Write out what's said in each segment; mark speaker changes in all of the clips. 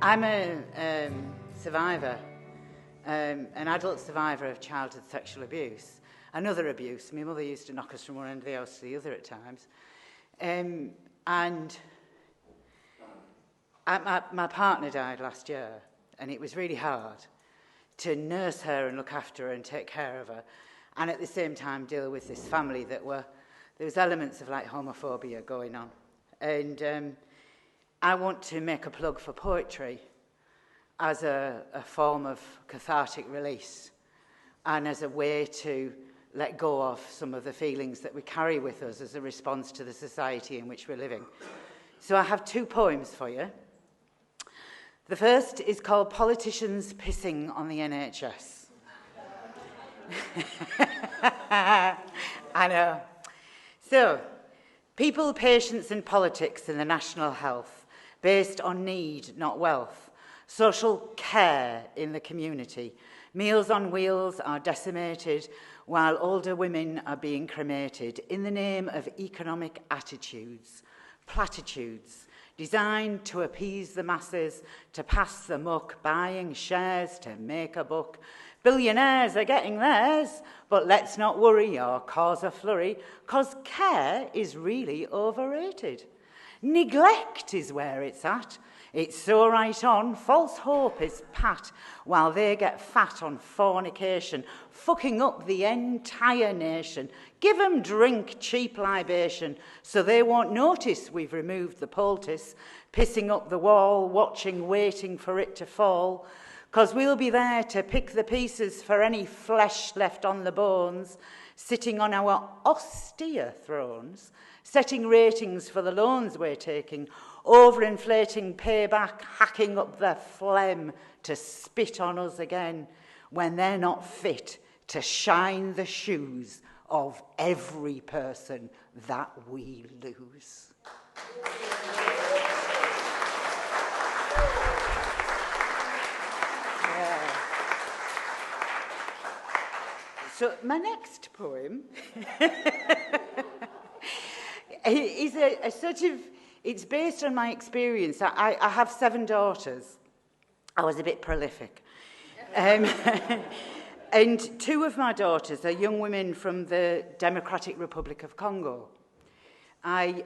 Speaker 1: I'm a survivor, an adult survivor of childhood sexual abuse and other abuse. My mother used to knock us from one end of the house to the other at times. And my partner died last year, and it was really hard to nurse her and look after her and take care of her, and at the same time deal with this family there was elements of like homophobia going on. And I want to make a plug for poetry as a form of cathartic release and as a way to let go of some of the feelings that we carry with us as a response to the society in which we're living. So I have 2 poems for you. The first is called Politicians Pissing on the NHS. I know. So, people, patients and politics in the national health, based on need, not wealth. Social care in the community. Meals on wheels are decimated while older women are being cremated in the name of economic attitudes, platitudes, designed to appease the masses, to pass the muck, buying shares to make a buck. Billionaires are getting theirs, but let's not worry or cause a flurry, 'cause care is really overrated. Neglect is where it's at. It's so right on, false hope is pat, while they get fat on fornication, fucking up the entire nation. Give 'em drink, cheap libation, so they won't notice we've removed the poultice, pissing up the wall, watching, waiting for it to fall, 'cause we'll be there to pick the pieces for any flesh left on the bones, sitting on our austere thrones, setting ratings for the loans we're taking, overinflating payback, hacking up their phlegm to spit on us again when they're not fit to shine the shoes of every person that we lose. Yeah. So my next poem is a sort of, it's based on my experience. I have 7 daughters. I was a bit prolific. And 2 of my daughters are young women from the Democratic Republic of Congo.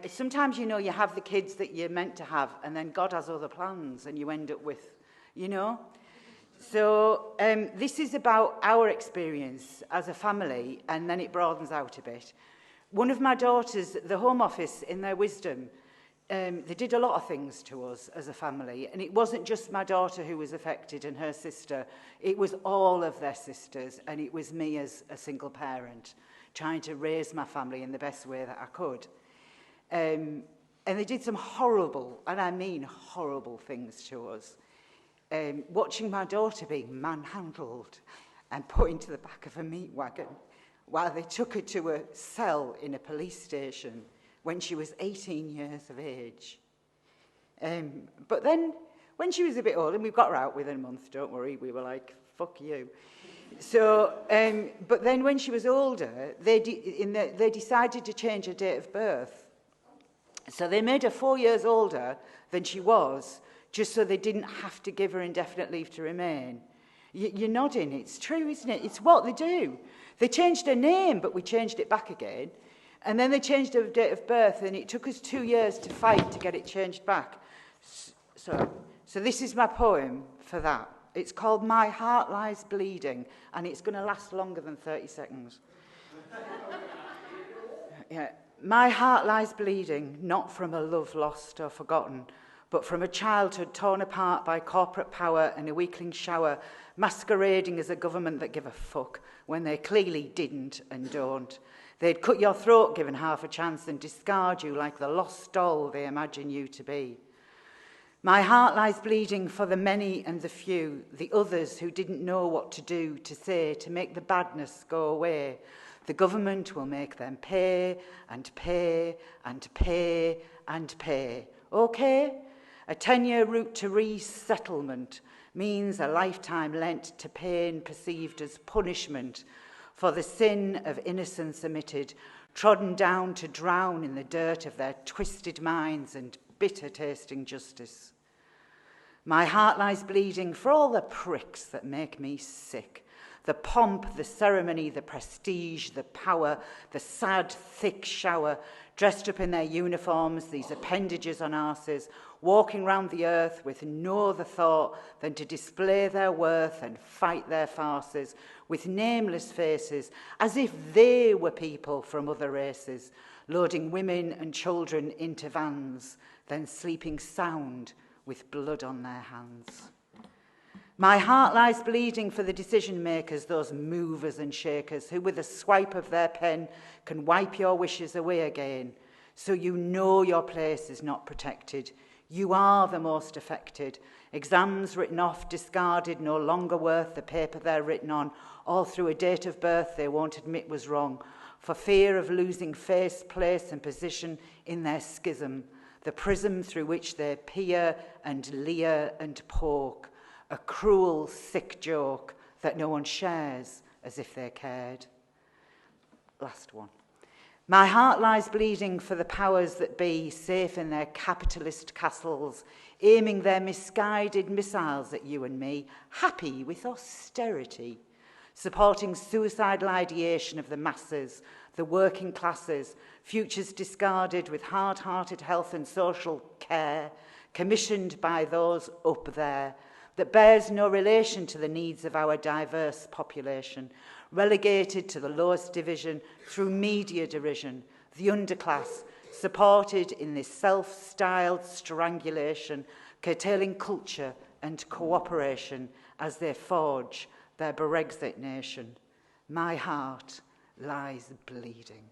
Speaker 1: Sometimes, you have the kids that you're meant to have, and then God has other plans, and you end up with, So this is about our experience as a family, and then it broadens out a bit. One of my daughters, the Home Office, in their wisdom, they did a lot of things to us as a family, and it wasn't just my daughter who was affected and her sister, it was all of their sisters, and it was me as a single parent trying to raise my family in the best way that I could. And they did some horrible, and I mean horrible things to us. Watching my daughter being manhandled and put into the back of a meat wagon while they took her to a cell in a police station when she was 18 years of age. But then, when she was a bit older, and we got her out within a month, don't worry, we were like, fuck you. So, but then when she was older, they decided to change her date of birth. So they made her 4 years older than she was, just so they didn't have to give her indefinite leave to remain. You're nodding, it's true, isn't it? It's what they do. They changed her name, but we changed it back again. And then they changed her date of birth, and it took us 2 years to fight to get it changed back. So this is my poem for that. It's called My Heart Lies Bleeding, and it's going to last longer than 30 seconds. Yeah. My heart lies bleeding, not from a love lost or forgotten, but from a childhood torn apart by corporate power and a weakling shower, masquerading as a government that give a fuck when they clearly didn't and don't. They'd cut your throat given half a chance and discard you like the lost doll they imagine you to be. My heart lies bleeding for the many and the few, the others who didn't know what to do, to say, to make the badness go away. The government will make them pay and pay and pay and pay. Okay? A 10-year route to resettlement means a lifetime lent to pain perceived as punishment for the sin of innocence omitted, trodden down to drown in the dirt of their twisted minds and bitter-tasting justice. My heart lies bleeding for all the pricks that make me sick. The pomp, the ceremony, the prestige, the power, the sad, thick shower, dressed up in their uniforms, these appendages on arses, walking round the earth with no other thought than to display their worth and fight their farces, with nameless faces, as if they were people from other races, loading women and children into vans, then sleeping sound with blood on their hands. My heart lies bleeding for the decision makers, those movers and shakers, who with a swipe of their pen can wipe your wishes away again, so you know your place is not protected. You are the most affected. Exams written off, discarded, no longer worth the paper they're written on, all through a date of birth they won't admit was wrong, for fear of losing face, place and position in their schism, the prism through which they peer and leer and poke, a cruel, sick joke that no one shares as if they cared. Last one. My heart lies bleeding for the powers that be, safe in their capitalist castles, aiming their misguided missiles at you and me, happy with austerity, supporting suicidal ideation of the masses, the working classes, futures discarded with hard-hearted health and social care, commissioned by those up there, that bears no relation to the needs of our diverse population, relegated to the lowest division through media derision, the underclass, supported in this self-styled strangulation, curtailing culture and cooperation as they forge their Brexit nation. My heart lies bleeding.